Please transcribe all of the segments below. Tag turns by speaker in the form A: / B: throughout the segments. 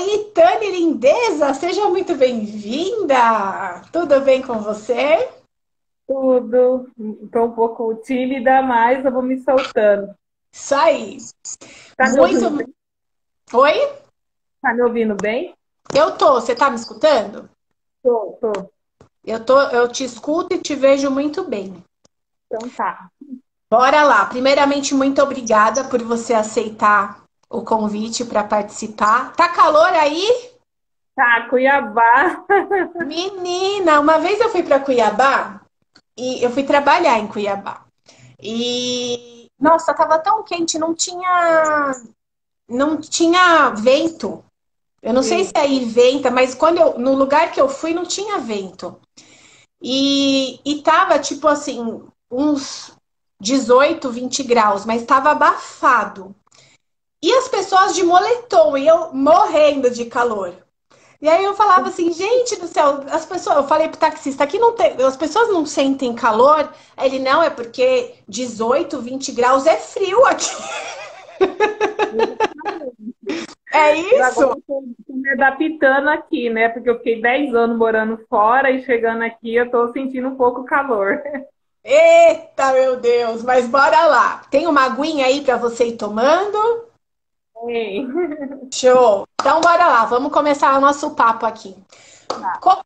A: Oi, Tani lindeza, seja muito bem-vinda. Tudo bem com você?
B: Tudo. Estou um pouco tímida, mas eu vou me soltando.
A: Isso aí.
B: Tá me ouvindo
A: Muito.
B: bem?
A: Oi?
B: Tá me ouvindo bem?
A: Eu tô. Você tá me escutando?
B: Tô.
A: Eu te escuto e te vejo muito bem.
B: Então tá.
A: Bora lá. Primeiramente, muito obrigada por você aceitar o convite para participar. Tá calor aí?
B: Tá, Cuiabá.
A: Menina, uma vez eu fui para Cuiabá e eu fui trabalhar em Cuiabá. E nossa, tava tão quente, não tinha vento. Eu não sei se
B: Sim.
A: aí venta, mas no lugar que eu fui não tinha vento. E tava tipo assim, uns 18, 20 graus, mas tava abafado. E as pessoas de moletom, e eu morrendo de calor. E aí eu falava assim, gente do céu, eu falei pro taxista, aqui não tem, as pessoas não sentem calor. Aí ele, não, é porque 18, 20 graus é frio aqui. É
B: Eu agora
A: isso?
B: estou me adaptando aqui, né? Porque eu fiquei 10 anos morando fora e chegando aqui eu tô sentindo um pouco calor.
A: Eita, meu Deus, mas bora lá. Tem uma aguinha aí para você ir tomando?
B: Ei.
A: Show. Então bora lá, vamos começar o nosso papo aqui.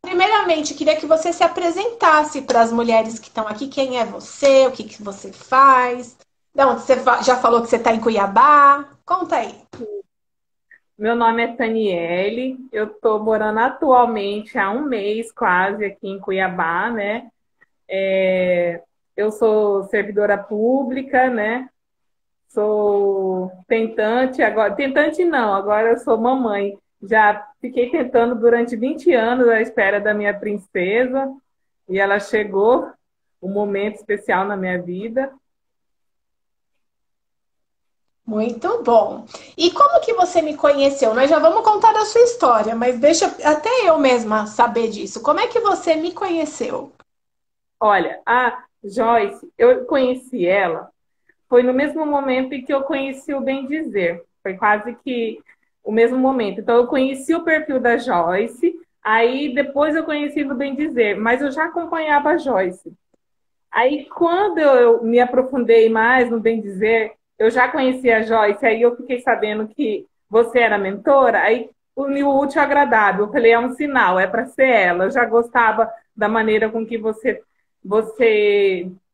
A: Primeiramente, eu queria que você se apresentasse para as mulheres que estão aqui. Quem é você? O que que você faz? Não, você já falou que você está em Cuiabá. Conta aí.
B: Meu nome é Taniele, eu estou morando atualmente há um mês quase aqui em Cuiabá, né? Eu sou servidora pública, né? Sou tentante, agora, tentante não, agora eu sou mamãe. Já fiquei tentando durante 20 anos à espera da minha princesa e ela chegou, um momento especial na minha vida.
A: Muito bom. E como que você me conheceu? Nós já vamos contar a sua história, mas deixa até eu mesma saber disso. Como é que você me conheceu?
B: Olha, a Joyce, eu conheci ela, foi no mesmo momento em que eu conheci o Bem Dizer. Foi quase que o mesmo momento. Então, eu conheci o perfil da Joyce, aí depois eu conheci o Bem Dizer, mas eu já acompanhava a Joyce. Aí, quando eu me aprofundei mais no Bem Dizer, eu já conhecia a Joyce, aí eu fiquei sabendo que você era mentora, aí uniu o útil ao agradável. Eu falei, é um sinal, é para ser ela. Eu já gostava da maneira com que você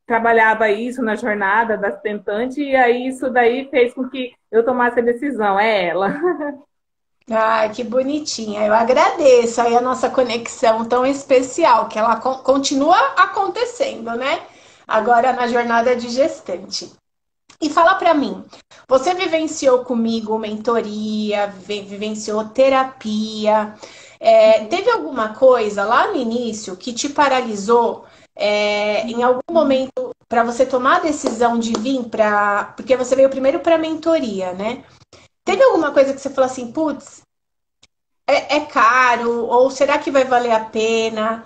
B: trabalhava isso na jornada das tentantes, e aí isso daí fez com que eu tomasse a decisão, é ela.
A: Ai, que bonitinha. Eu agradeço aí a nossa conexão tão especial, que ela continua acontecendo, né? Agora na jornada de gestante. E fala pra mim, você vivenciou comigo mentoria, vivenciou terapia, teve alguma coisa lá no início que te paralisou, em algum momento para você tomar a decisão de vir para, porque você veio primeiro para mentoria, né? Teve alguma coisa que você falou assim, putz, é caro, ou será que vai valer a pena?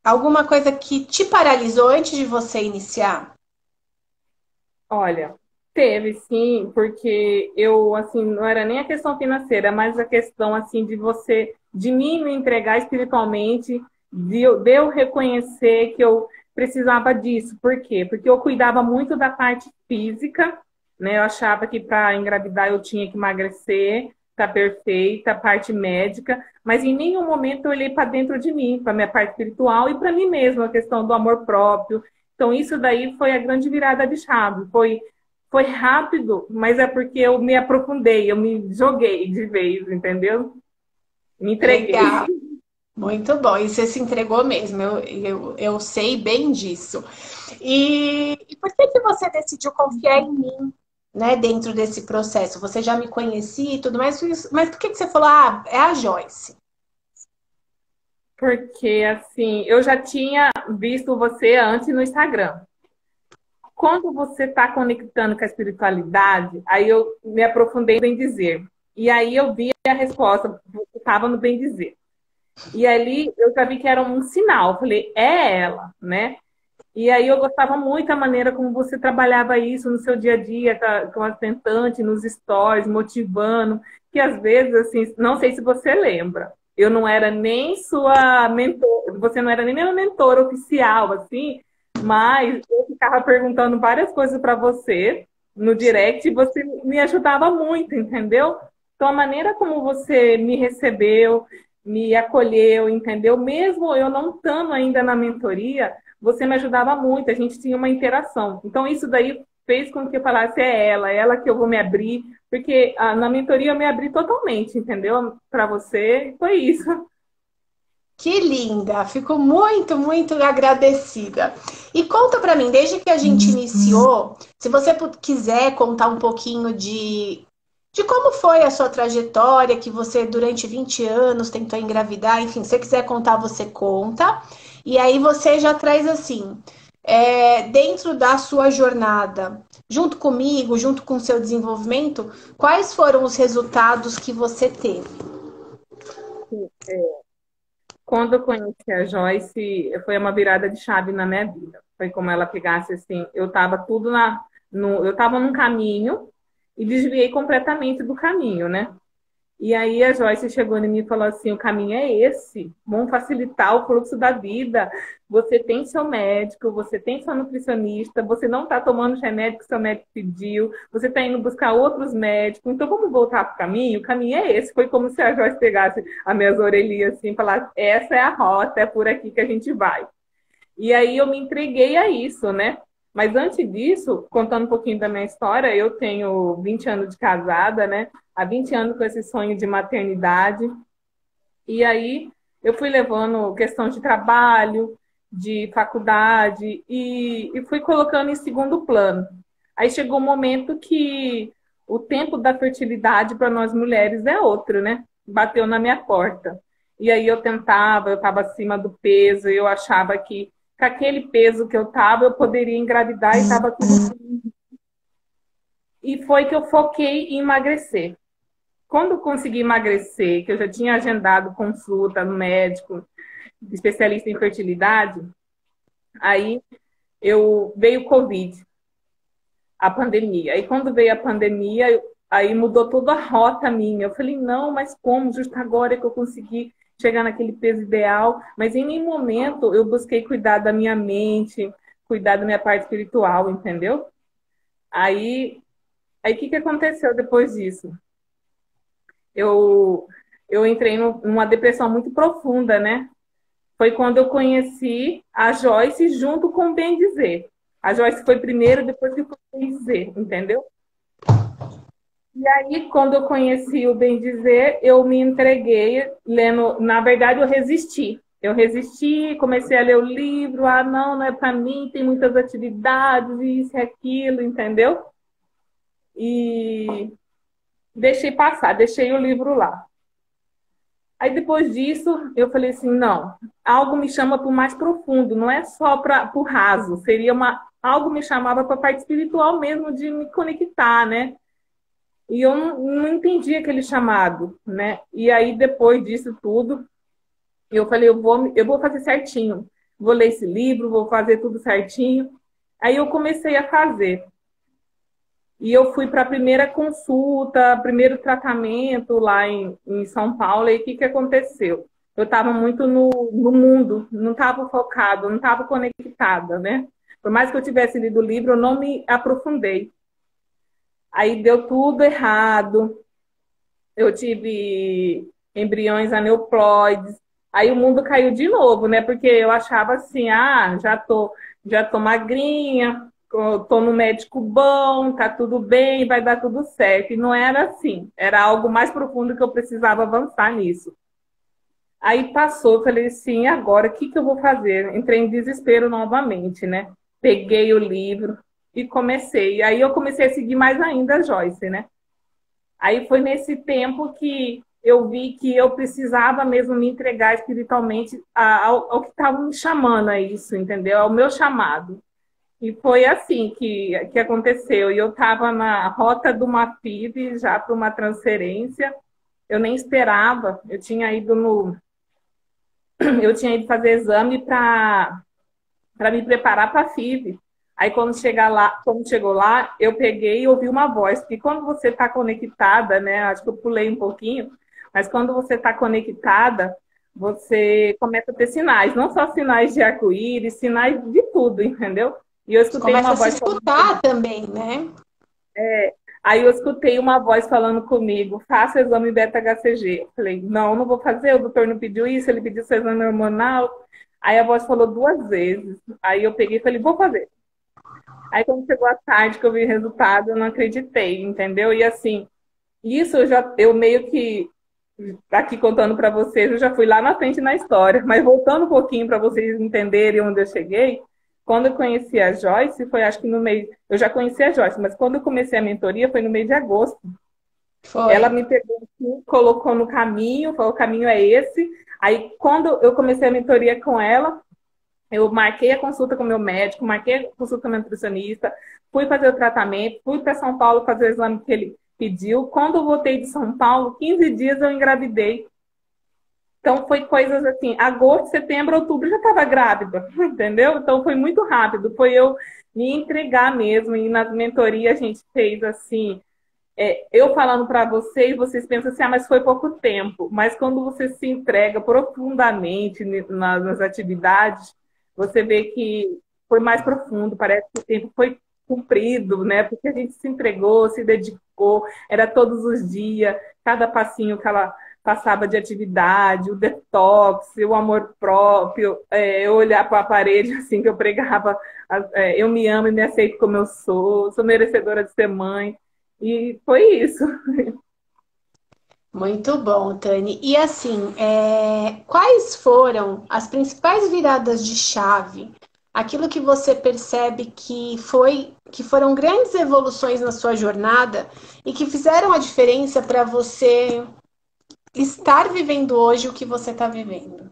A: Alguma coisa que te paralisou antes de você iniciar?
B: Olha, teve sim, porque eu, assim, não era nem a questão financeira, mas a questão, assim, de mim me entregar espiritualmente, de eu reconhecer que eu precisava disso. Por quê? Porque eu cuidava muito da parte física, né? Eu achava que para engravidar eu tinha que emagrecer, tá perfeita, a parte médica, mas em nenhum momento eu olhei para dentro de mim, para minha parte espiritual e para mim mesma, a questão do amor próprio. Então, isso daí foi a grande virada de chave. Foi rápido, mas é porque eu me aprofundei, eu me joguei de vez, entendeu? Me entreguei.
A: Legal. Muito bom, e você se entregou mesmo, eu sei bem disso. E por que que você decidiu confiar em mim, né, dentro desse processo? Você já me conhecia e tudo mais, mas por que que você falou, ah, é a Joyce?
B: Porque, assim, eu já tinha visto você antes no Instagram. Quando você está conectando com a espiritualidade, aí eu me aprofundei no bem dizer. E aí eu vi a resposta, você estava no bem dizer. E ali eu já vi que era um sinal. Eu falei, é ela, né? E aí eu gostava muito da maneira como você trabalhava isso no seu dia a dia, com as tentantes, nos stories, motivando. que às vezes, assim, não sei se você lembra, eu não era nem sua mentor, você não era nem minha mentora oficial, assim, mas eu ficava perguntando várias coisas para você no direct e você me ajudava muito, entendeu? Então, a maneira como você me recebeu, me acolheu, entendeu? Mesmo eu não estando ainda na mentoria, você me ajudava muito, a gente tinha uma interação. Então, isso daí fez com que eu falasse, é ela que eu vou me abrir, porque na mentoria eu me abri totalmente, entendeu? Para você, foi isso.
A: Que linda! Fico muito, muito agradecida. E conta para mim, desde que a gente iniciou, se você quiser contar um pouquinho de como foi a sua trajetória, que você durante 20 anos tentou engravidar, enfim, se você quiser contar, você conta. E aí você já traz assim, dentro da sua jornada, junto comigo, junto com o seu desenvolvimento, quais foram os resultados que você teve?
B: Quando eu conheci a Joyce, foi uma virada de chave na minha vida. Foi como ela pegasse assim, eu estava tudo eu estava num caminho e desviei completamente do caminho, né? E aí a Joyce chegou em mim e falou assim, o caminho é esse, vamos facilitar o fluxo da vida. Você tem seu médico, você tem seu nutricionista, você não está tomando os remédios que seu médico pediu, você está indo buscar outros médicos, então vamos voltar para o caminho é esse. Foi como se a Joyce pegasse as minhas orelhinhas assim e falasse, essa é a rota, é por aqui que a gente vai. E aí eu me entreguei a isso, né? Mas antes disso, contando um pouquinho da minha história, eu tenho 20 anos de casada, né? Há 20 anos com esse sonho de maternidade. E aí eu fui levando questão de trabalho, de faculdade e fui colocando em segundo plano. Aí chegou um momento que o tempo da fertilidade para nós mulheres é outro, né? Bateu na minha porta. E aí eu estava acima do peso, eu achava que com aquele peso que eu estava, eu poderia engravidar e estava tudo bem. E foi que eu foquei em emagrecer. Quando eu consegui emagrecer, que eu já tinha agendado consulta no médico, especialista em fertilidade, aí veio o Covid, a pandemia. Aí quando veio a pandemia, aí mudou toda a rota minha. Eu falei, não, mas como? Justo agora que eu consegui chegar naquele peso ideal. Mas em nenhum momento eu busquei cuidar da minha mente, cuidar da minha parte espiritual, entendeu? Aí o que aconteceu depois disso? Eu, eu entrei numa depressão muito profunda, né? Foi quando eu conheci a Joyce junto com o Bem Dizer. A Joyce foi primeiro, depois que foi o Bem Dizer, entendeu? E aí, quando eu conheci o Bem Dizer, eu me entreguei lendo. Na verdade, eu resisti. Eu resisti, comecei a ler o livro. Ah, não, não é para mim, tem muitas atividades, isso e aquilo, entendeu? E deixei passar, deixei o livro lá. Aí depois disso, eu falei assim, não, algo me chama para o mais profundo, não é só para o raso, algo me chamava para a parte espiritual mesmo, de me conectar, né? E eu não entendi aquele chamado, né? E aí depois disso tudo, eu falei, eu vou fazer certinho, vou ler esse livro, vou fazer tudo certinho. Aí eu comecei a fazer. E eu fui para a primeira consulta, primeiro tratamento lá em São Paulo. E o que aconteceu? Eu estava muito no mundo, não estava focado, não estava conectada, né? Por mais que eu tivesse lido o livro, eu não me aprofundei. Aí deu tudo errado. Eu tive embriões aneuploides. Aí o mundo caiu de novo, né? Porque eu achava assim, já tô magrinha, tô no médico bom, tá tudo bem, vai dar tudo certo. E não era assim. Era algo mais profundo que eu precisava avançar nisso. Aí passou, eu falei assim, agora o que eu vou fazer? Entrei em desespero novamente, né? Peguei o livro e comecei. Aí eu comecei a seguir mais ainda a Joyce, né? Aí foi nesse tempo que eu vi que eu precisava mesmo me entregar espiritualmente ao que estava me chamando a isso, entendeu? Ao meu chamado. E foi assim que aconteceu. E eu estava na rota de uma FIV, já para uma transferência. Eu nem esperava. Eu tinha ido fazer exame para me preparar para a FIV. Aí quando chegou lá, eu peguei e ouvi uma voz, porque quando você está conectada, né? Acho que eu pulei um pouquinho, mas quando você está conectada, você começa a ter sinais, não só sinais de arco-íris, sinais de tudo, entendeu? E eu
A: Você
B: escutei
A: começa
B: uma
A: a se
B: voz falando
A: escutar também, né?
B: Aí eu escutei uma voz falando comigo, faça o exame beta-HCG. Eu falei, não, não vou fazer, o doutor não pediu isso, ele pediu seu exame hormonal. Aí a voz falou 2 vezes. Aí eu peguei e falei, vou fazer. Aí quando chegou a tarde que eu vi o resultado, eu não acreditei, entendeu? E assim, isso eu meio que, aqui contando para vocês, eu já fui lá na frente na história, mas voltando um pouquinho para vocês entenderem onde eu cheguei, quando eu conheci a Joyce, foi acho que no mês, eu já conheci a Joyce, mas quando eu comecei a mentoria foi no mês de agosto.
A: Foi.
B: Ela me pegou assim, colocou no caminho, falou, o caminho é esse. Aí quando eu comecei a mentoria com ela, eu marquei a consulta com o meu médico, marquei a consulta com o meu nutricionista, fui fazer o tratamento, fui para São Paulo fazer o exame que ele pediu. Quando eu voltei de São Paulo, 15 dias eu engravidei. Então foi coisas assim, agosto, setembro, outubro já estava grávida, entendeu? Então foi muito rápido, foi eu me entregar mesmo. E na mentoria a gente fez assim, eu falando para vocês, vocês pensam assim, ah, mas foi pouco tempo. Mas quando você se entrega profundamente nas atividades, você vê que foi mais profundo, parece que o tempo foi cumprido, né? Porque a gente se entregou, se dedicou, era todos os dias, cada passinho que ela passava de atividade, o detox, o amor próprio, eu olhar para a parede assim que eu pregava, eu me amo e me aceito como eu sou merecedora de ser mãe. E foi isso.
A: Muito bom, Tani. E assim, quais foram as principais viradas de chave? Aquilo que você percebe que foram grandes evoluções na sua jornada e que fizeram a diferença para você estar vivendo hoje o que você está vivendo?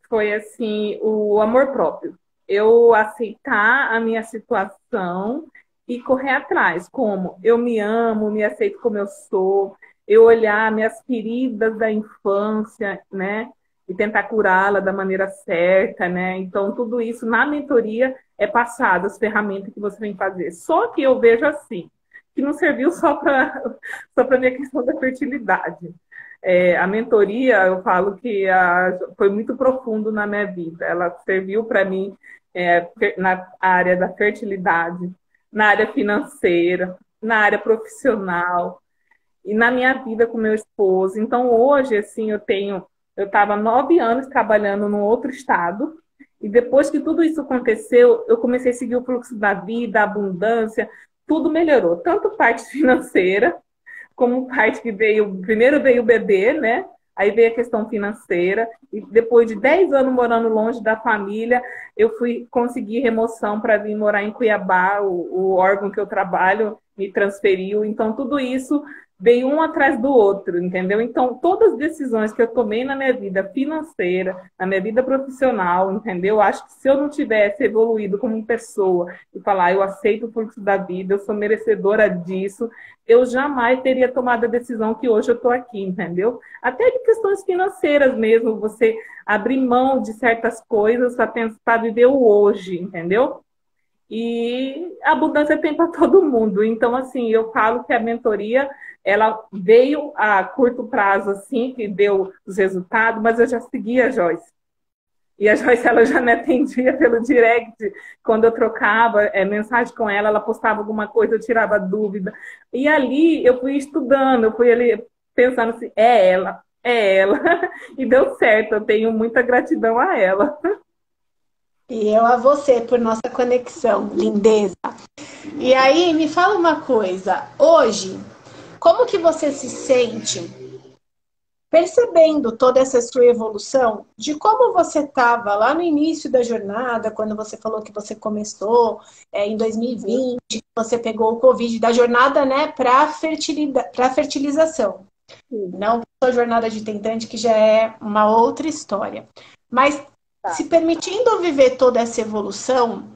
B: Foi assim, o amor próprio. Eu aceitar a minha situação e correr atrás. Como? Eu me amo, me aceito como eu sou. Eu olhar minhas feridas da infância, né? E tentar curá-la da maneira certa, né? Então, tudo isso na mentoria é passado, as ferramentas que você vem fazer. Só que eu vejo assim, que não serviu só para minha questão da fertilidade. A mentoria, eu falo que foi muito profundo na minha vida. Ela serviu para mim na área da fertilidade, na área financeira, na área profissional e na minha vida com meu esposo. Então, hoje, assim, eu estava 9 anos trabalhando num outro estado e depois que tudo isso aconteceu, eu comecei a seguir o fluxo da vida, a abundância, tudo melhorou, tanto parte financeira como parte que veio, primeiro veio o bebê, né? Aí veio a questão financeira, e depois de 10 anos morando longe da família, eu fui conseguir remoção para vir morar em Cuiabá, o órgão que eu trabalho me transferiu, então tudo isso veio um atrás do outro, entendeu? Então, todas as decisões que eu tomei na minha vida financeira, na minha vida profissional, entendeu? Acho que se eu não tivesse evoluído como pessoa e falar, eu aceito o fluxo da vida, eu sou merecedora disso, eu jamais teria tomado a decisão que hoje eu estou aqui, entendeu? Até de questões financeiras mesmo, você abrir mão de certas coisas para viver o hoje, entendeu? E a abundância tem para todo mundo. Então, assim, eu falo que a mentoria, ela veio a curto prazo, assim, que deu os resultados, mas eu já seguia a Joyce. E a Joyce, ela já me atendia pelo direct. Quando eu trocava mensagem com ela, ela postava alguma coisa, eu tirava dúvida. E ali eu fui estudando, eu fui ali pensando assim, é ela, é ela. E deu certo, eu tenho muita gratidão a ela.
A: E eu a você por nossa conexão, lindeza. E aí, me fala uma coisa, hoje, como que você se sente percebendo toda essa sua evolução, de como você estava lá no início da jornada, quando você falou que você começou em 2020, você pegou o Covid da jornada, né, para fertilização. Não a jornada de tentante, que já é uma outra história. Mas se permitindo viver toda essa evolução,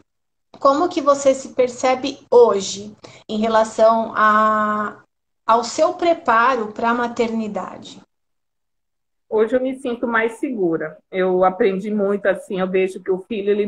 A: como que você se percebe hoje em relação ao seu preparo para a maternidade?
B: Hoje eu me sinto mais segura. Eu aprendi muito assim, eu vejo que o filho ele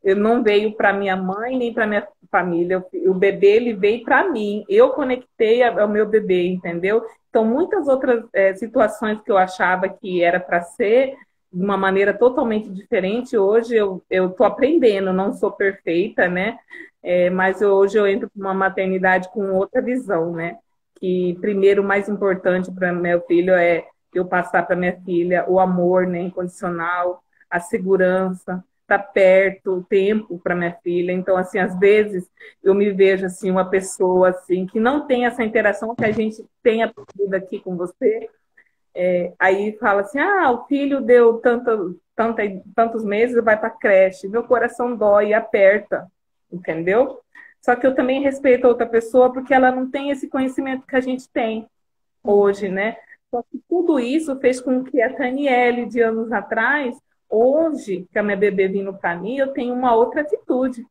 B: Ele não veio para minha mãe nem para minha família. O bebê ele veio para mim. Eu conectei ao meu bebê, entendeu? Então, muitas outras situações que eu achava que era para ser de uma maneira totalmente diferente, hoje eu estou aprendendo, não sou perfeita, né? Mas hoje eu entro para uma maternidade com outra visão, né? Que primeiro, o mais importante para meu filho é eu passar para minha filha o amor, né, incondicional, a segurança, estar perto, o tempo para minha filha. Então, assim, às vezes eu me vejo assim uma pessoa assim que não tem essa interação que a gente tem aprendido aqui com você. Aí fala assim, o filho deu tantos meses, vai para a creche. Meu coração dói e aperta, entendeu? Só que eu também respeito a outra pessoa porque ela não tem esse conhecimento que a gente tem hoje, né? Só que tudo isso fez com que a Taniele, de anos atrás, hoje, que a minha bebê vindo para mim, eu tenho uma outra atitude.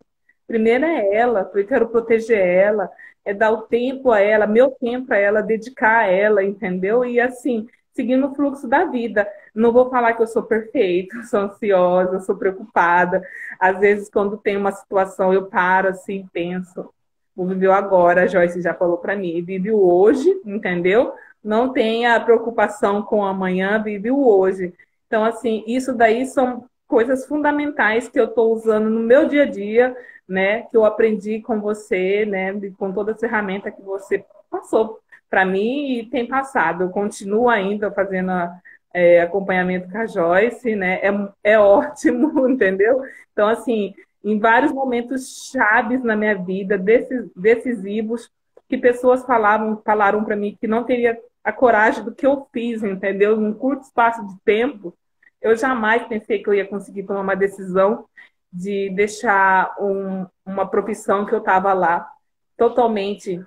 B: Primeiro é ela, porque eu quero proteger ela, é dar o tempo a ela, meu tempo a ela, dedicar a ela, entendeu? E assim, seguindo o fluxo da vida. Não vou falar que eu sou perfeita, sou ansiosa, sou preocupada. Às vezes, quando tem uma situação, eu paro assim, penso, vou viver o agora, a Joyce já falou para mim, vive o hoje, entendeu? Não tenha preocupação com o amanhã, vive o hoje. Então, assim, isso daí são coisas fundamentais que eu estou usando no meu dia a dia, né? Que eu aprendi com você, né? Com toda a ferramenta que você passou para mim e tem passado. Eu continuo ainda fazendo acompanhamento com a Joyce, né? É ótimo, entendeu? Então, assim, em vários momentos chaves na minha vida, decisivos, que pessoas falaram para mim que não teria a coragem do que eu fiz, entendeu? Num curto espaço de tempo, eu jamais pensei que eu ia conseguir tomar uma decisão de deixar uma profissão que eu estava lá totalmente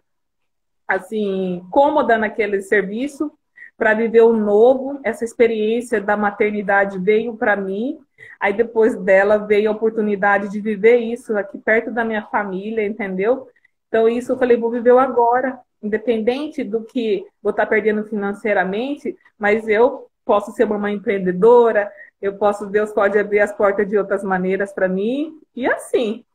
B: assim cômoda naquele serviço para viver o novo. Essa experiência da maternidade veio para mim, aí depois dela veio a oportunidade de viver isso aqui perto da minha família, entendeu? Então isso eu falei, vou viver o agora, independente do que vou estar perdendo financeiramente, mas eu posso ser uma mãe empreendedora, Deus pode abrir as portas de outras maneiras para mim, e assim.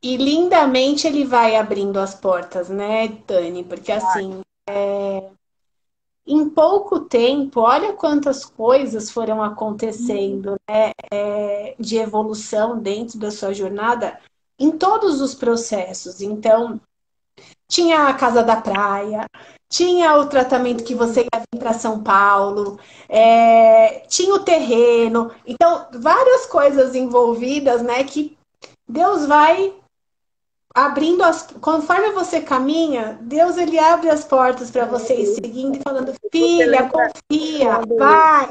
A: E lindamente ele vai abrindo as portas, né, Tani? Porque assim, em pouco tempo, olha quantas coisas foram acontecendo, né, de evolução dentro da sua jornada, em todos os processos. Então, tinha a casa da praia, tinha o tratamento que você ia vir para São Paulo, tinha o terreno. Então, várias coisas envolvidas, né, que Deus vai abrindo conforme você caminha, Deus ele abre as portas para você ir seguindo e falando, filha, confia, vai.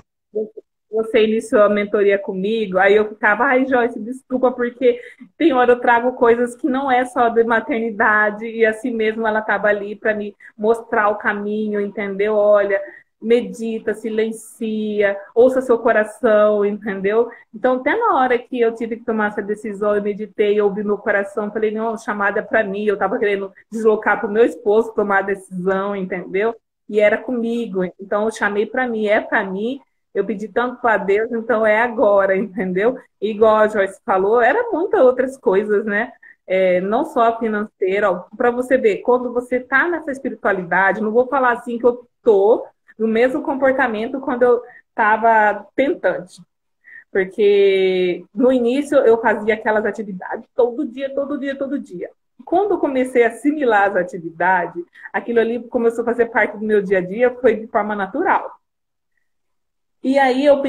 B: Você iniciou a mentoria comigo, aí eu ficava, ai, Joyce, desculpa, porque tem hora eu trago coisas que não é só de maternidade, e assim mesmo ela estava ali para me mostrar o caminho, entendeu? Olha, medita, silencia, ouça seu coração, entendeu? Então, até na hora que eu tive que tomar essa decisão, eu meditei, eu ouvi meu coração, falei, não, chamada é para mim, eu estava querendo deslocar para o meu esposo tomar a decisão, entendeu? E era comigo, então eu chamei para mim, é para mim. Eu pedi tanto para Deus, então é agora, entendeu? E igual a Joyce falou, era muitas outras coisas, né? Não só a financeira, para você ver, quando você está nessa espiritualidade, não vou falar assim que eu tô no mesmo comportamento quando eu estava tentante. Porque no início eu fazia aquelas atividades todo dia, todo dia, todo dia. Quando eu comecei a assimilar as atividades, aquilo ali começou a fazer parte do meu dia a dia, foi de forma natural. E aí eu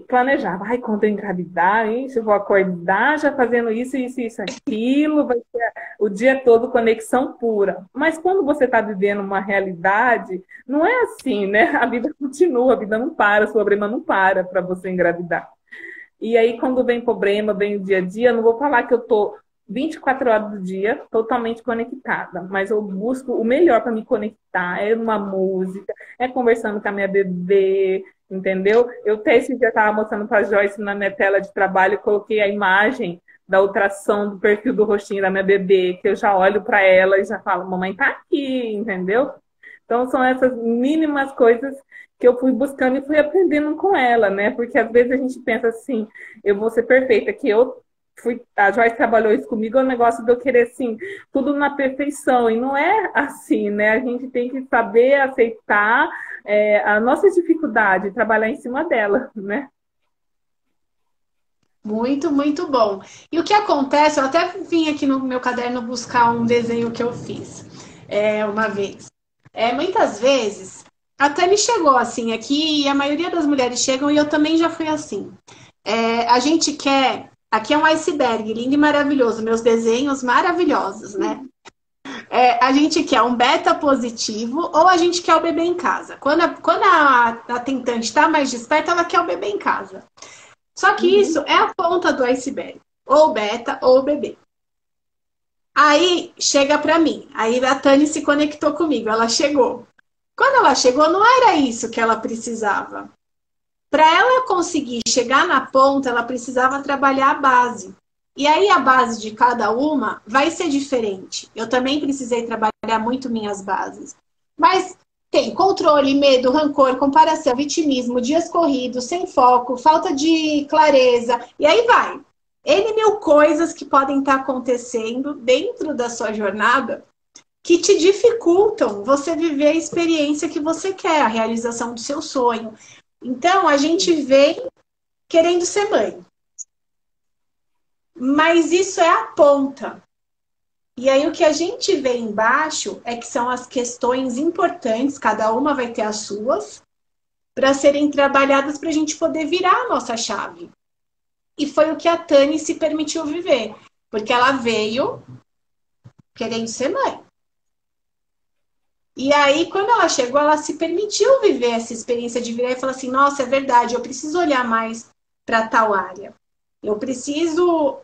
B: planejava, ai, quando eu engravidar, eu vou acordar já fazendo isso, isso, isso, aquilo, vai ser o dia todo conexão pura. Mas quando você está vivendo uma realidade, não é assim, né? A vida continua, a vida não para, o problema não para você engravidar. E aí quando vem problema, vem o dia a dia, não vou falar que eu tô 24 horas do dia totalmente conectada, mas eu busco o melhor para me conectar, é uma música, é conversando com a minha bebê, entendeu? Eu até esse dia estava mostrando para a Joyce na minha tela de trabalho, coloquei a imagem da ultrassom do perfil do rostinho da minha bebê, que eu já olho para ela e já falo, mamãe tá aqui, entendeu? Então, são essas mínimas coisas que eu fui buscando e fui aprendendo com ela, né? Porque às vezes a gente pensa assim, eu vou ser perfeita, que eu fui, a Joyce trabalhou isso comigo, é um negócio de eu querer, assim, tudo na perfeição, e não é assim, né? A gente tem que saber aceitar a nossa dificuldade, trabalhar em cima dela, né?
A: Muito, muito bom. E o que acontece, eu até vim aqui no meu caderno buscar um desenho que eu fiz uma vez. Muitas vezes, até me chegou assim aqui, e a maioria das mulheres chegam, e eu também já fui assim. A gente quer. Aqui é um iceberg, lindo e maravilhoso, meus desenhos maravilhosos, né? A gente quer um beta positivo ou a gente quer o bebê em casa. Quando a tentante está mais desperta, ela quer o bebê em casa. Só que isso
B: Uhum.
A: é a ponta do iceberg. Ou beta ou bebê. Aí chega para mim. Aí a Tani se conectou comigo. Ela chegou. Quando ela chegou, não era isso que ela precisava. Para ela conseguir chegar na ponta, ela precisava trabalhar a base. E aí a base de cada uma vai ser diferente. Eu também precisei trabalhar muito minhas bases. Mas tem controle, medo, rancor, comparação, vitimismo, dias corridos, sem foco, falta de clareza. E aí vai. N mil coisas que podem estar acontecendo dentro da sua jornada que te dificultam você viver a experiência que você quer, a realização do seu sonho. Então, a gente vem querendo ser mãe. Mas isso é a ponta. E aí o que a gente vê embaixo é que são as questões importantes, cada uma vai ter as suas, para serem trabalhadas para a gente poder virar a nossa chave. E foi o que a Tani se permitiu viver. Porque ela veio querendo ser mãe. E aí, quando ela chegou, ela se permitiu viver essa experiência de virar e falar assim, nossa, é verdade, eu preciso olhar mais para tal área. Eu preciso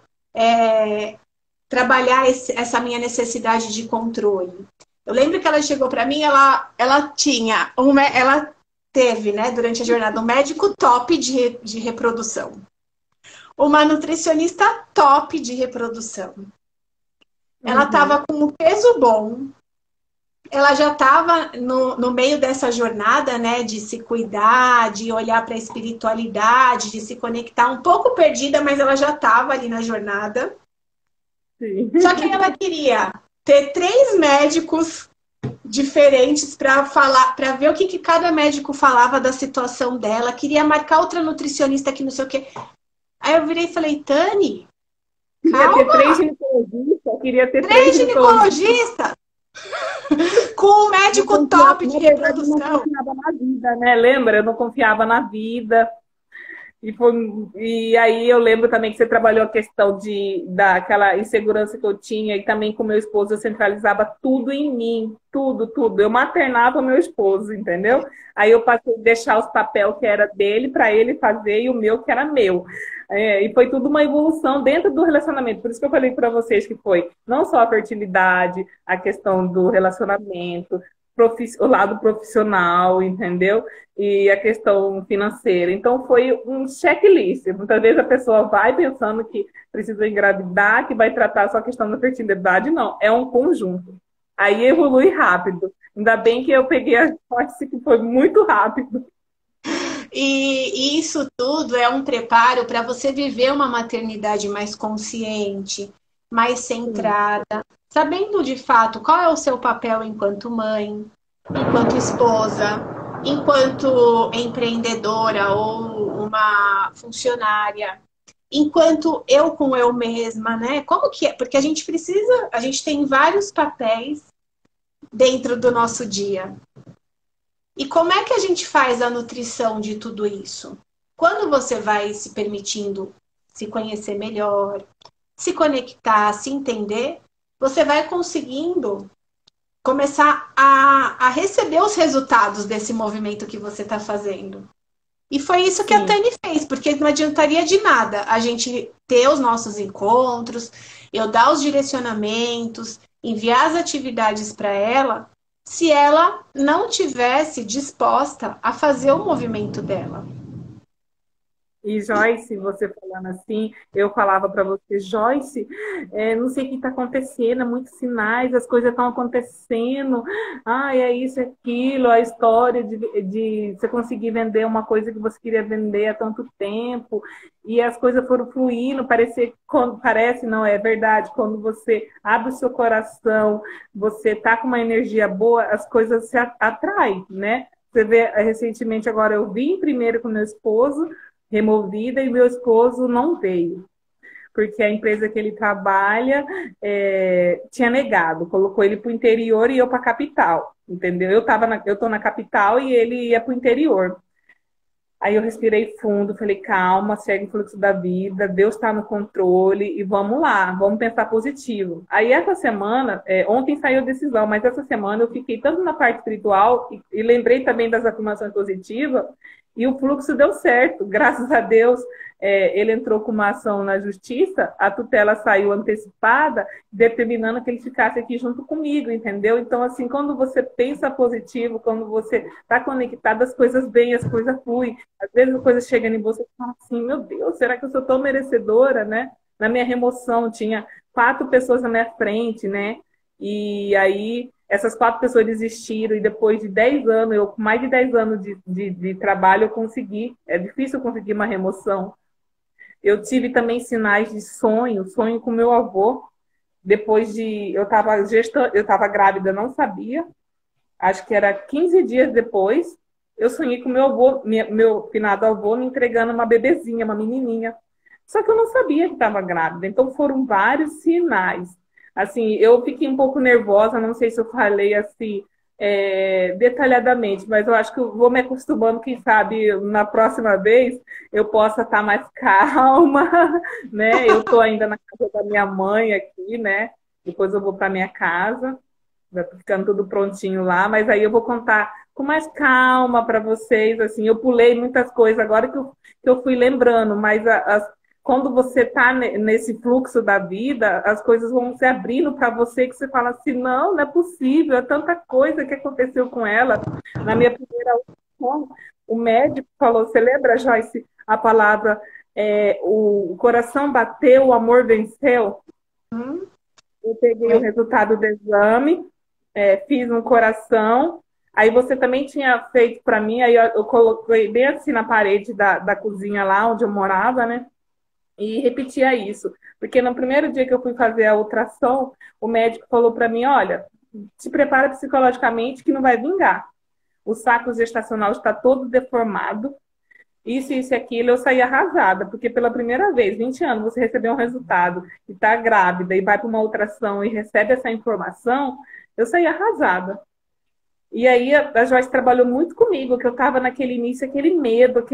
A: trabalhar essa minha necessidade de controle. Eu lembro que ela chegou para mim, ela teve, né, durante a jornada, um médico top de reprodução, uma nutricionista top de reprodução. Ela
B: Uhum.
A: estava com um peso bom, ela já estava no meio dessa jornada, né, de se cuidar, de olhar para a espiritualidade, de se conectar, um pouco perdida, mas ela já estava ali na jornada.
B: Sim.
A: Só que ela queria ter 3 médicos diferentes para falar, para ver o que cada médico falava da situação dela. Queria marcar outra nutricionista que não sei o quê. Aí eu virei e falei, Tani,
B: Queria ter
A: calma,
B: 3 ginecologistas, queria ter três
A: três
B: ginecologistas.
A: ginecologistas com um
B: Não
A: médico
B: confiava,
A: top de
B: na verdade, eu não
A: reprodução.
B: confiava na vida, né? Lembra? Eu não confiava na vida. E aí eu lembro também que você trabalhou a questão daquela insegurança que eu tinha, e também com meu esposo eu centralizava tudo em mim, tudo, tudo. Eu maternava o meu esposo, entendeu? Aí eu passei a deixar os papéis que era dele para ele fazer e o meu que era meu. E foi tudo uma evolução dentro do relacionamento. Por isso que eu falei para vocês que foi não só a fertilidade, a questão do relacionamento, o lado profissional, entendeu? E a questão financeira. Então, foi um checklist. Muitas vezes a pessoa vai pensando que precisa engravidar, que vai tratar só a questão da fertilidade. Não, é um conjunto. Aí evolui rápido. Ainda bem que eu peguei a sorte que foi muito rápido.
A: E isso tudo é um preparo para você viver uma maternidade mais consciente, mais
B: Sim,
A: centrada, sabendo de fato qual é o seu papel enquanto mãe, enquanto esposa, enquanto empreendedora ou uma funcionária, enquanto eu com eu mesma, né? Como que é? Porque a gente tem vários papéis dentro do nosso dia. E como é que a gente faz a nutrição de tudo isso? Quando você vai se permitindo se conhecer melhor, se conectar, se entender, você vai conseguindo começar a receber os resultados desse movimento que você está fazendo. E foi isso que a
B: sim.
A: Tani fez, porque não adiantaria de nada a gente ter os nossos encontros, eu dar os direcionamentos, enviar as atividades para ela, se ela não tivesse disposta a fazer o movimento dela.
B: E Joyce, você falando assim, eu falava para você, Joyce, não sei o que está acontecendo, muitos sinais, as coisas estão acontecendo, é isso, é aquilo, a história de você conseguir vender uma coisa que você queria vender há tanto tempo, e as coisas foram fluindo, parece, não é verdade, quando você abre o seu coração, você está com uma energia boa, as coisas se atraem, né? Você vê, recentemente agora eu vim primeiro com meu esposo, removida, e meu esposo não veio, porque a empresa que ele trabalha tinha negado, colocou ele para o interior e eu para a capital, entendeu? Eu tô na capital e ele ia para o interior. Aí eu respirei fundo, falei, calma, segue o fluxo da vida, Deus está no controle e vamos lá, vamos pensar positivo. Aí essa semana, ontem saiu a decisão, mas essa semana eu fiquei tanto na parte espiritual e lembrei também das afirmações positivas e o fluxo deu certo, graças a Deus. Ele entrou com uma ação na justiça, a tutela saiu antecipada, determinando que ele ficasse aqui junto comigo, entendeu? Então, assim, quando você pensa positivo, quando você está conectado, as coisas vêm, as coisas fluem. Às vezes as coisas chegam em você e fala assim, meu Deus, será que eu sou tão merecedora, né? Na minha remoção tinha 4 pessoas na minha frente, né? E aí essas 4 pessoas desistiram e depois de 10 anos, eu com mais de 10 anos de trabalho, eu consegui. É difícil conseguir uma remoção. Eu tive também sinais de sonho com meu avô. Depois de... eu estava grávida, não sabia. Acho que era 15 dias depois, eu sonhei com meu avô, meu finado avô, me entregando uma bebezinha, uma menininha. Só que eu não sabia que estava grávida. Então foram vários sinais. Assim, eu fiquei um pouco nervosa, não sei se eu falei assim detalhadamente, mas eu acho que eu vou me acostumando, quem sabe na próxima vez eu possa estar mais calma, né? Eu estou ainda na casa da minha mãe aqui, né? Depois eu vou para minha casa, vai ficando tudo prontinho lá, mas aí eu vou contar com mais calma para vocês, assim, eu pulei muitas coisas agora que eu fui lembrando, mas quando você está nesse fluxo da vida, as coisas vão se abrindo para você que você fala assim, não é possível, é tanta coisa que aconteceu com ela. Na minha primeira audição, o médico falou, você lembra, Joyce, a palavra o coração bateu, o amor venceu? Eu peguei o resultado do exame, fiz um coração, aí você também tinha feito para mim, aí eu coloquei bem assim na parede da cozinha lá onde eu morava, né? E repetia isso, porque no primeiro dia que eu fui fazer a ultrassom, o médico falou para mim, olha, se prepara psicologicamente que não vai vingar. O saco gestacional está todo deformado, isso e aquilo, eu saí arrasada, porque pela primeira vez, 20 anos, você recebeu um resultado e está grávida e vai para uma ultrassom e recebe essa informação, eu saí arrasada. E aí a Joyce trabalhou muito comigo, que eu estava naquele início, aquele medo,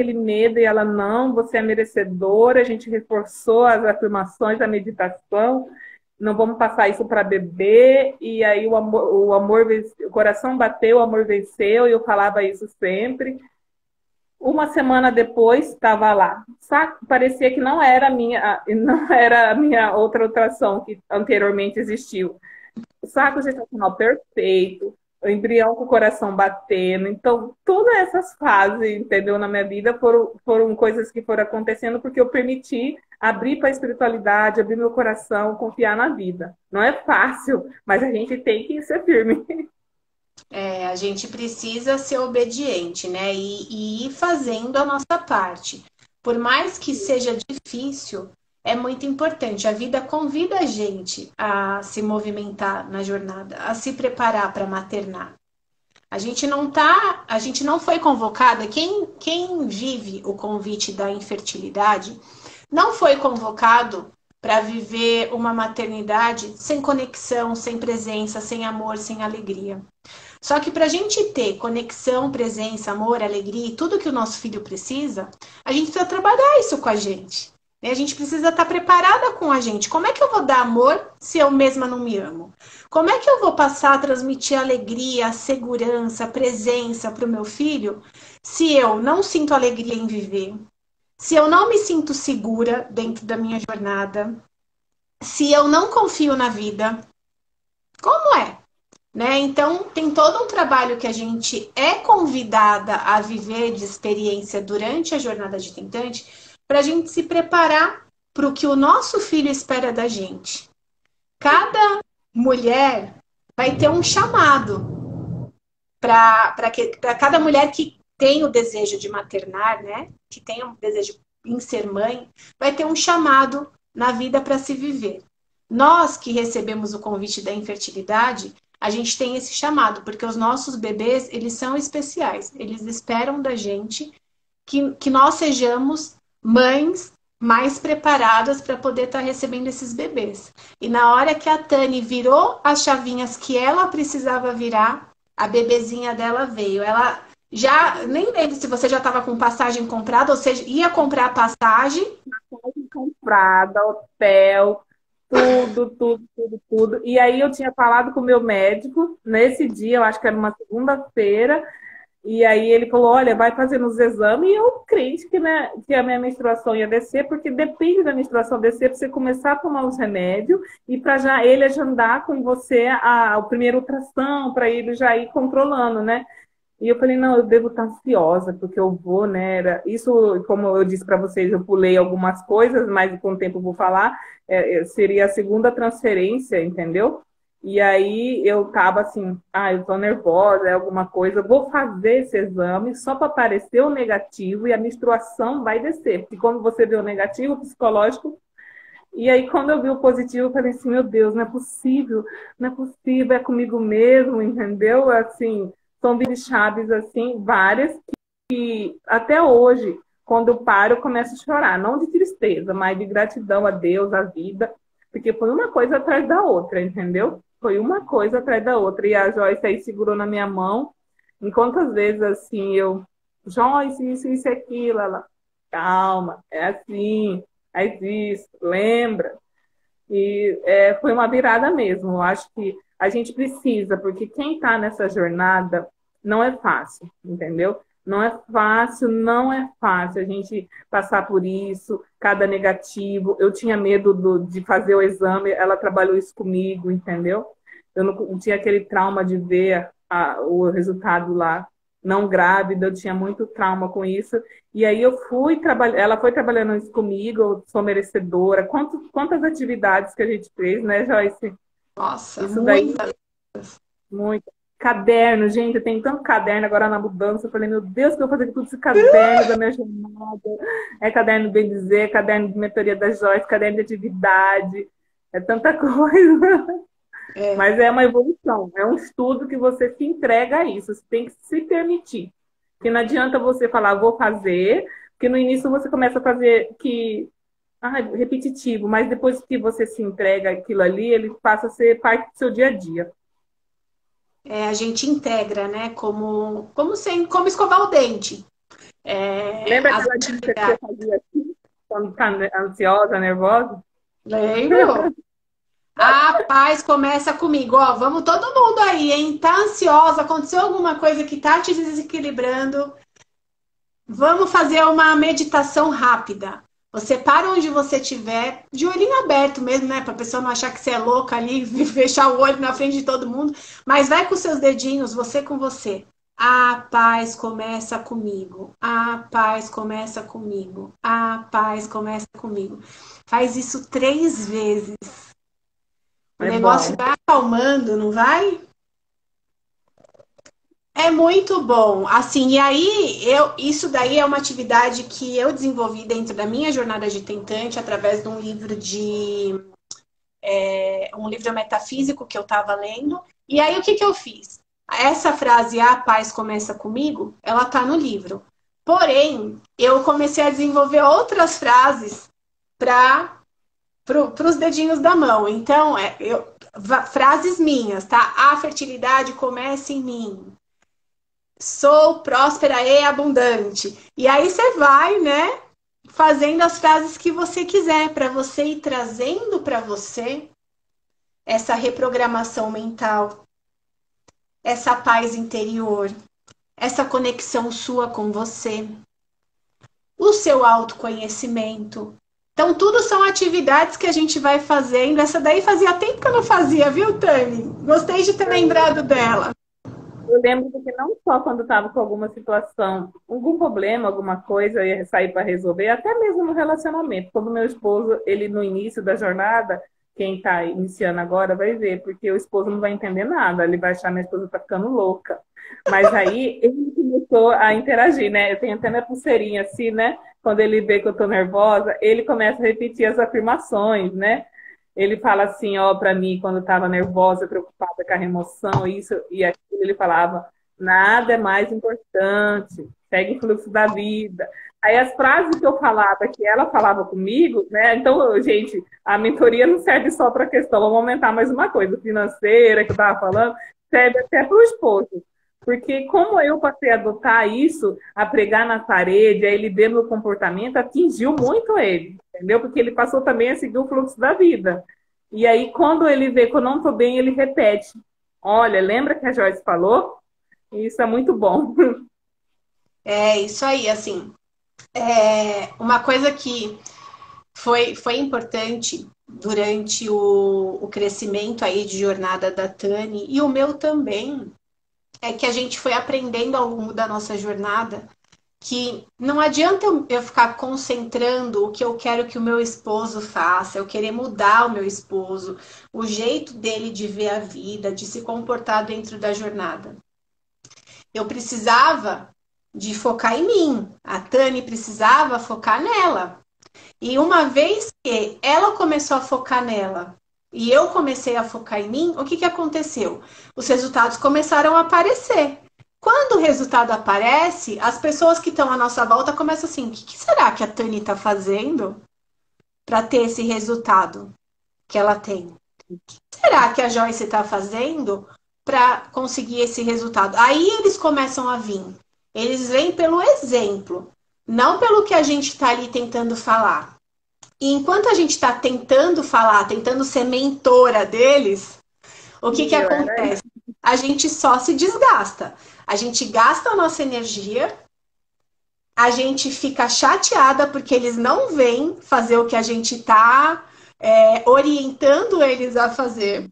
B: e ela, não, você é merecedora, a gente reforçou as afirmações da meditação, não vamos passar isso para bebê, e aí o amor, o coração bateu, o amor venceu, e eu falava isso sempre. Uma semana depois, estava lá. Parecia que não era a minha outra ultrassom que anteriormente existiu. O saco gestacional perfeito, o embrião com o coração batendo. Então, todas essas fases, entendeu, na minha vida foram coisas que foram acontecendo porque eu permiti abrir para a espiritualidade, abrir meu coração, confiar na vida. Não é fácil, mas a gente tem que ser firme.
A: A gente precisa ser obediente, né? E ir fazendo a nossa parte. Por mais que seja difícil, é muito importante. A vida convida a gente a se movimentar na jornada, a se preparar para maternar. A gente não foi convocada. Quem vive o convite da infertilidade não foi convocado para viver uma maternidade sem conexão, sem presença, sem amor, sem alegria. Só que para a gente ter conexão, presença, amor, alegria e tudo que o nosso filho precisa, a gente precisa trabalhar isso com a gente. A gente precisa estar preparada com a gente. Como é que eu vou dar amor se eu mesma não me amo? Como é que eu vou passar a transmitir alegria, segurança, presença para o meu filho se eu não sinto alegria em viver? Se eu não me sinto segura dentro da minha jornada? Se eu não confio na vida? Como é? Né? Então, tem todo um trabalho que a gente é convidada a viver de experiência durante a jornada de tentante para a gente se preparar para o que o nosso filho espera da gente. Cada mulher vai ter um chamado para cada mulher que tem o desejo de maternar, né? Que tem o desejo em ser mãe, vai ter um chamado na vida para se viver. Nós que recebemos o convite da infertilidade, a gente tem esse chamado, porque os nossos bebês, eles são especiais. Eles esperam da gente que nós sejamos mães mais preparadas para poder estar recebendo esses bebês. E na hora que a Tani virou as chavinhas que ela precisava virar, a bebezinha dela veio. Ela já, nem lembro se você já estava com passagem comprada, ou seja, ia comprar a passagem.
B: Comprada, hotel, tudo. E aí eu tinha falado com o meu médico nesse dia, eu acho que era uma segunda-feira, e aí ele falou, olha, vai fazendo os exames, e eu crente que a minha menstruação ia descer, porque depende da menstruação descer para você começar a tomar os remédios e para já ele agendar com você o primeiro ultrassom, para ele já ir controlando, né? E eu falei, não, eu devo estar ansiosa, porque eu vou, né? Isso, como eu disse para vocês, eu pulei algumas coisas, mas com o tempo eu vou falar, seria a segunda transferência, entendeu? E aí eu tava assim, eu tô nervosa, é alguma coisa, eu vou fazer esse exame só para aparecer o negativo e a menstruação vai descer. Porque quando você vê o negativo, o psicológico. E aí, quando eu vi o positivo, eu falei assim, meu Deus, não é possível, é comigo mesmo, entendeu? Assim, são vidas chaves, assim, várias, que até hoje, quando eu paro, eu começo a chorar. Não de tristeza, mas de gratidão a Deus, à vida, porque foi uma coisa atrás da outra, entendeu? Foi uma coisa atrás da outra. E a Joyce aí segurou na minha mão. E quantas vezes, assim, Joyce, isso e aquilo, ela, calma, é assim, faz isso, lembra? E foi uma virada mesmo. Eu acho que a gente precisa, porque quem está nessa jornada não é fácil, entendeu? Não é fácil, não é fácil a gente passar por isso, cada negativo. Eu tinha medo de fazer o exame, ela trabalhou isso comigo, entendeu? Eu não tinha aquele trauma de ver o resultado lá não grávida, eu tinha muito trauma com isso. E aí eu fui trabalhar, ela foi trabalhando isso comigo, eu sou merecedora. Quantas atividades que a gente fez, né, Joyce?
A: Nossa,
B: Isso daí,
A: muita.
B: muito. Caderno, gente, eu tenho tanto caderno agora na mudança. Eu falei, meu Deus, que eu vou fazer com tudo esse caderno da minha jornada. É caderno do bem dizer, caderno de mentoria da Joyce, caderno de atividade. É tanta coisa. Mas é uma evolução, é um estudo que você se entrega a isso, você tem que se permitir. Porque não adianta você falar, vou fazer, porque no início você começa a fazer repetitivo, mas depois que você se entrega aquilo ali, ele passa a ser parte do seu dia a dia.
A: A gente integra, né? Como escovar o dente.
B: Lembra aquela dica que você fazia assim, quando está ansiosa, nervosa?
A: Lembro. A paz começa comigo. Ó, vamos todo mundo aí, hein? Tá ansiosa? Aconteceu alguma coisa que tá te desequilibrando? Vamos fazer uma meditação rápida. Você para onde você estiver, de olhinho aberto mesmo, né? Pra pessoa não achar que você é louca ali, fechar o olho na frente de todo mundo. Mas vai com seus dedinhos, você com você. A paz começa comigo. A paz começa comigo. A paz começa comigo. Faz isso 3 vezes. O negócio vai acalmando, não vai? É muito bom. Assim, e aí, isso daí é uma atividade que eu desenvolvi dentro da minha jornada de tentante, através de um livro um livro metafísico que eu estava lendo. E aí, o que eu fiz? Essa frase, a paz começa comigo, ela tá no livro. Porém, eu comecei a desenvolver outras frases para os dedinhos da mão. Então, frases minhas, tá? A fertilidade começa em mim. Sou próspera e abundante. E aí você vai, né? Fazendo as frases que você quiser, para você ir trazendo para você essa reprogramação mental, essa paz interior, essa conexão sua com você, o seu autoconhecimento. Então, tudo são atividades que a gente vai fazendo. Essa daí fazia tempo que eu não fazia, viu, Tani? Gostei de ter lembrado dela.
B: Eu lembro que não só quando estava com alguma situação, algum problema, alguma coisa, eu ia sair para resolver, até mesmo no relacionamento. Quando meu esposo, ele no início da jornada, quem está iniciando agora vai ver, porque o esposo não vai entender nada, ele vai achar minha esposa está ficando louca. Mas aí ele começou a interagir, né? Eu tenho até minha pulseirinha assim, né? Quando ele vê que eu estou nervosa, ele começa a repetir as afirmações, né? Ele fala assim, ó, para mim, quando estava nervosa, preocupada com a remoção, isso e aquilo, ele falava, nada é mais importante, segue o fluxo da vida. Aí as frases que eu falava, que ela falava comigo, né? Então, gente, a mentoria não serve só para a questão, vamos aumentar mais uma coisa, financeira, que eu estava falando, serve até para o esposo. Porque como eu passei a adotar isso, a pregar na parede, a ele ver meu comportamento, atingiu muito ele, entendeu? Porque ele passou também a seguir o fluxo da vida. E aí, quando ele vê que eu não estou bem, ele repete. Olha, lembra que a Joyce falou? Isso é muito bom.
A: É isso aí, assim. Uma coisa que foi importante durante o crescimento aí de jornada da Tani e o meu também, é que a gente foi aprendendo ao longo da nossa jornada que não adianta eu ficar concentrando o que eu quero que o meu esposo faça, eu querer mudar o meu esposo, o jeito dele de ver a vida, de se comportar dentro da jornada. Eu precisava de focar em mim, a Tani precisava focar nela. E uma vez que ela começou a focar nela e eu comecei a focar em mim, o que aconteceu? Os resultados começaram a aparecer. Quando o resultado aparece, as pessoas que estão à nossa volta começam assim: o que será que a Tani está fazendo para ter esse resultado que ela tem? O que será que a Joyce está fazendo para conseguir esse resultado? Aí eles começam a vir. Eles vêm pelo exemplo, não pelo que a gente está ali tentando falar. E enquanto a gente está tentando falar, tentando ser mentora deles, o que acontece? A gente só se desgasta. A gente gasta a nossa energia, a gente fica chateada porque eles não vêm fazer o que a gente está orientando eles a fazer.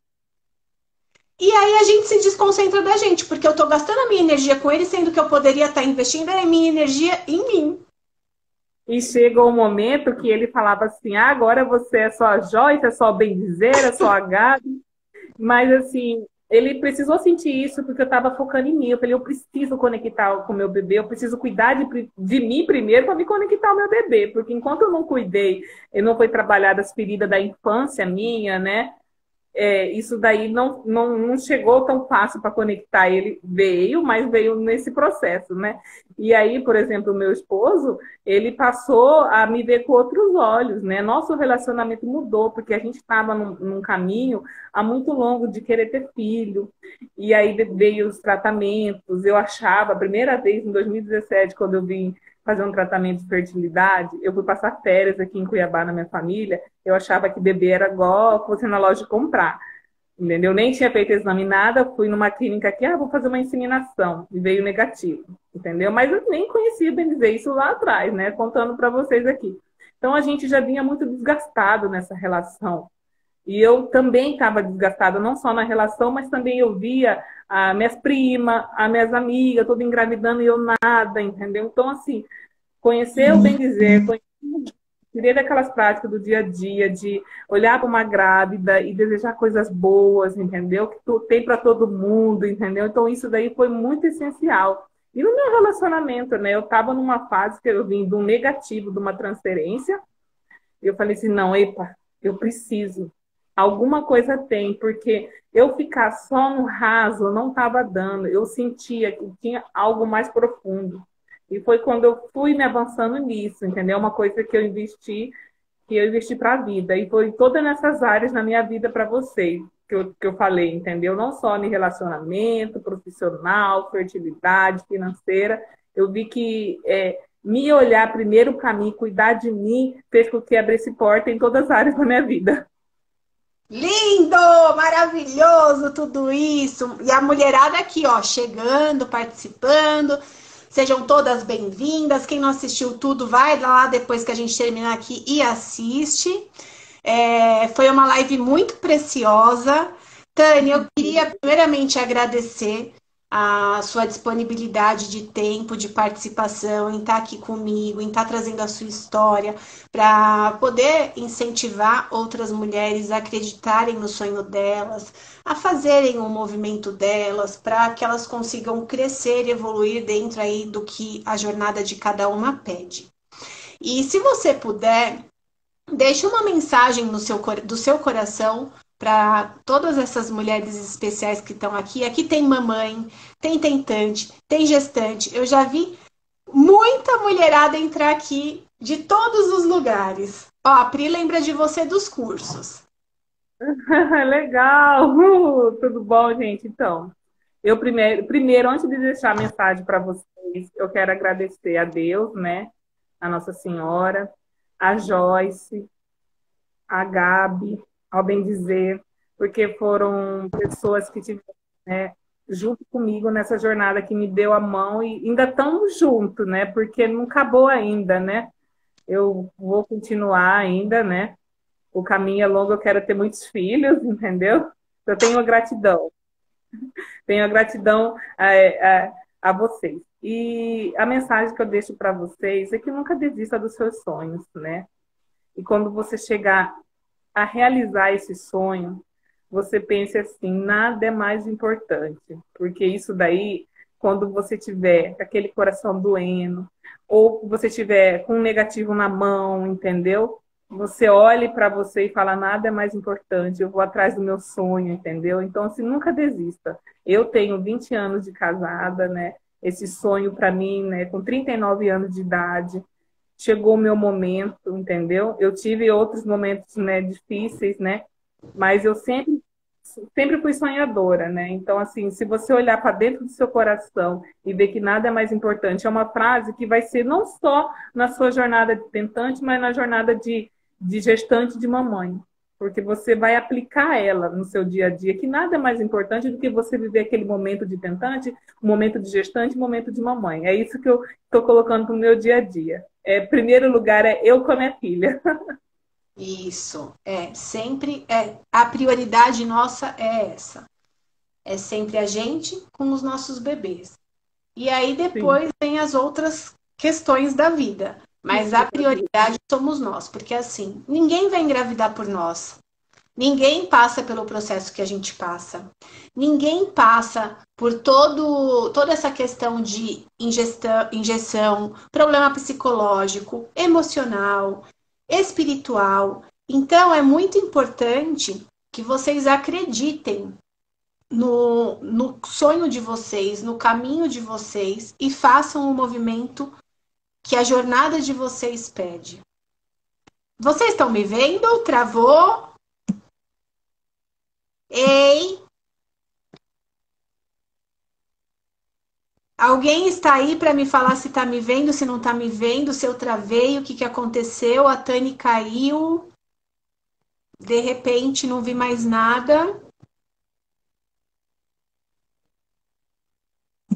A: E aí a gente se desconcentra da gente, porque eu estou gastando a minha energia com eles, sendo que eu poderia estar investindo a minha energia em mim.
B: E chegou o momento que ele falava assim, agora você é só a Joyce, é só bem dizer, é só a Gabi. Mas assim, ele precisou sentir isso porque eu estava focando em mim. Eu falei, eu preciso conectar com o meu bebê, eu preciso cuidar de mim primeiro para me conectar ao meu bebê. Porque enquanto eu não cuidei, eu não foi trabalhada as feridas da infância minha, né? Isso daí não chegou tão fácil para conectar. Ele veio, mas veio nesse processo, né? E aí, por exemplo, o meu esposo, ele passou a me ver com outros olhos, né? Nosso relacionamento mudou, porque a gente estava num caminho há muito longo de querer ter filho. E aí veio os tratamentos. Eu achava, a primeira vez, em 2017, quando eu vim fazer um tratamento de fertilidade, eu fui passar férias aqui em Cuiabá na minha família, eu achava que bebê era igual você na loja comprar, entendeu? Nem tinha feito exame nada, fui numa clínica aqui, vou fazer uma inseminação, e veio negativo, entendeu? Mas eu nem conhecia, bem dizer, isso lá atrás, né? Contando para vocês aqui. Então a gente já vinha muito desgastado nessa relação. E eu também estava desgastada, não só na relação, mas também eu via as minhas primas, as minhas amigas, toda engravidando e eu nada, entendeu? Então, assim, conhecer o bem dizer, tirei daquelas práticas do dia a dia, de olhar para uma grávida e desejar coisas boas, entendeu? Que tem para todo mundo, entendeu? Então, isso daí foi muito essencial. E no meu relacionamento, né? Eu estava numa fase que eu vim de um negativo, de uma transferência, e eu falei assim, não, epa, eu preciso. Alguma coisa tem, porque eu ficar só no raso não estava dando. Eu sentia que tinha algo mais profundo. E foi quando eu fui me avançando nisso, entendeu? Uma coisa que eu investi para a vida. E foi todas nessas áreas na minha vida para vocês, que eu falei, entendeu? Não só em relacionamento, profissional, fertilidade, financeira. Eu vi que me olhar primeiro para mim, cuidar de mim, fez com que abrisse porta em todas as áreas da minha vida.
A: Lindo, maravilhoso tudo isso. E a mulherada aqui, ó, chegando, participando. Sejam todas bem-vindas. Quem não assistiu tudo, vai lá depois que a gente terminar aqui e assiste. Foi uma live muito preciosa. Tânia, eu queria primeiramente agradecer a sua disponibilidade de tempo, de participação, em estar aqui comigo, em estar trazendo a sua história, para poder incentivar outras mulheres a acreditarem no sonho delas, a fazerem o movimento delas, para que elas consigam crescer e evoluir dentro aí do que a jornada de cada uma pede. E se você puder, deixe uma mensagem no do seu coração para todas essas mulheres especiais que estão aqui. Aqui tem mamãe, tem tentante, tem gestante. Eu já vi muita mulherada entrar aqui de todos os lugares. Ó, a Pri lembra de você dos cursos.
B: Legal! Tudo bom, gente? Então, eu primeiro, antes de deixar a mensagem para vocês, eu quero agradecer a Deus, né? A Nossa Senhora, a Joyce, a Gabi, ao bem dizer, porque foram pessoas que tiveram, né, junto comigo nessa jornada, que me deu a mão e ainda estamos juntos, né? Porque não acabou ainda, né? Eu vou continuar ainda, né? O caminho é longo, eu quero ter muitos filhos, entendeu? Eu tenho gratidão. Tenho a gratidão a vocês. E a mensagem que eu deixo para vocês é que nunca desista dos seus sonhos, né? E quando você chegar a realizar esse sonho, você pense assim, nada é mais importante. Porque isso daí, quando você tiver aquele coração doendo, ou você tiver com um negativo na mão, entendeu? Você olhe para você e fala, nada é mais importante, eu vou atrás do meu sonho, entendeu? Então, assim, nunca desista. Eu tenho 20 anos de casada, né? Esse sonho para mim, né, com 39 anos de idade, chegou o meu momento, entendeu? Eu tive outros momentos, né, difíceis, né? Mas eu sempre fui sonhadora, né? Então, assim, se você olhar para dentro do seu coração e ver que nada é mais importante, é uma frase que vai ser não só na sua jornada de tentante, mas na jornada de gestante de mamãe. Porque você vai aplicar ela no seu dia a dia, que nada é mais importante do que você viver aquele momento de tentante, momento de gestante, momento de mamãe. É isso que eu estou colocando no meu dia a dia. Primeiro lugar é eu com a minha filha.
A: Isso, sempre a prioridade nossa é essa. É sempre a gente com os nossos bebês. E aí
B: Sim.
A: depois vem as outras questões da vida. Mas a prioridade somos nós, porque assim, ninguém vai engravidar por nós. Ninguém passa pelo processo que a gente passa. Ninguém passa por toda essa questão de injeção, problema psicológico, emocional, espiritual. Então, é muito importante que vocês acreditem no sonho de vocês, no caminho de vocês e façam o movimento que a jornada de vocês pede. Vocês estão me vendo? Travou? Ei! Alguém está aí para me falar se está me vendo, se não está me vendo, se eu travei, o que aconteceu? A Tani caiu. De repente, não vi mais nada.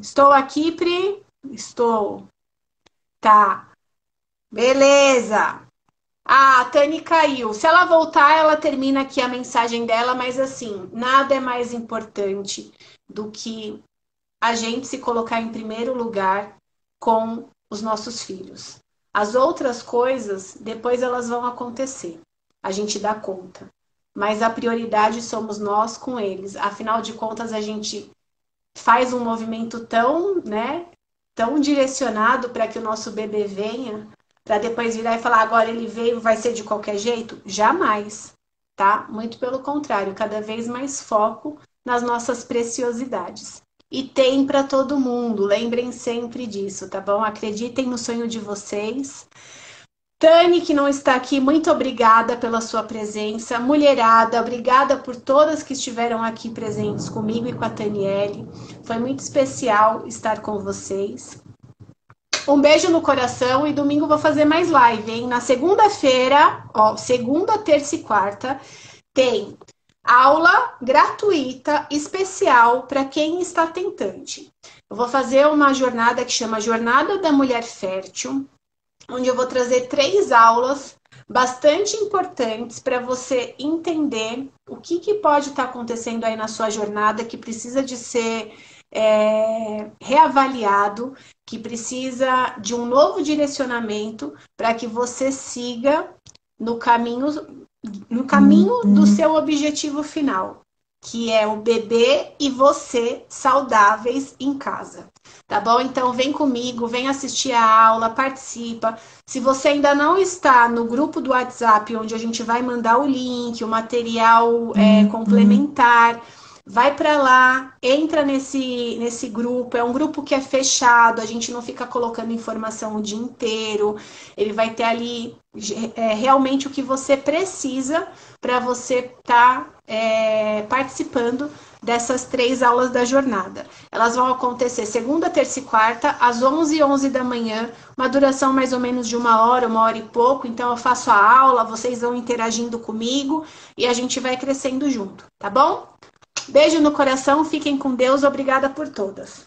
A: Estou aqui, Pri? Estou. Tá. Beleza. Ah, a Tani caiu. Se ela voltar, ela termina aqui a mensagem dela, mas assim, nada é mais importante do que a gente se colocar em primeiro lugar com os nossos filhos. As outras coisas, depois elas vão acontecer. A gente dá conta. Mas a prioridade somos nós com eles. Afinal de contas, a gente faz um movimento tão, né, tão direcionado para que o nosso bebê venha, para depois virar e falar, agora ele veio, vai ser de qualquer jeito? Jamais, tá? Muito pelo contrário, cada vez mais foco nas nossas preciosidades. E tem para todo mundo, lembrem sempre disso, tá bom? Acreditem no sonho de vocês. Tani, que não está aqui, muito obrigada pela sua presença. Mulherada, obrigada por todas que estiveram aqui presentes comigo e com a Taniele. Foi muito especial estar com vocês. Um beijo no coração e domingo vou fazer mais live, hein? Na segunda-feira, ó, segunda, terça e quarta, tem aula gratuita especial para quem está tentante. Eu vou fazer uma jornada que chama Jornada da Mulher Fértil, onde eu vou trazer 3 aulas bastante importantes para você entender o que pode estar acontecendo aí na sua jornada que precisa de ser reavaliado, que precisa de um novo direcionamento para que você siga no caminho, no caminho do seu objetivo final, que é o bebê e você saudáveis em casa. Tá bom? Então vem comigo, vem assistir a aula, participa. Se você ainda não está no grupo do WhatsApp, onde a gente vai mandar o link, o material complementar, vai para lá, entra nesse grupo. É um grupo que é fechado, a gente não fica colocando informação o dia inteiro. Ele vai ter ali realmente o que você precisa para você estar participando dessas 3 aulas da jornada. Elas vão acontecer segunda, terça e quarta, às 11h11 da manhã, uma duração mais ou menos de 1 hora e pouco. Então eu faço a aula, vocês vão interagindo comigo e a gente vai crescendo junto, tá bom? Beijo no coração, fiquem com Deus, obrigada por todas.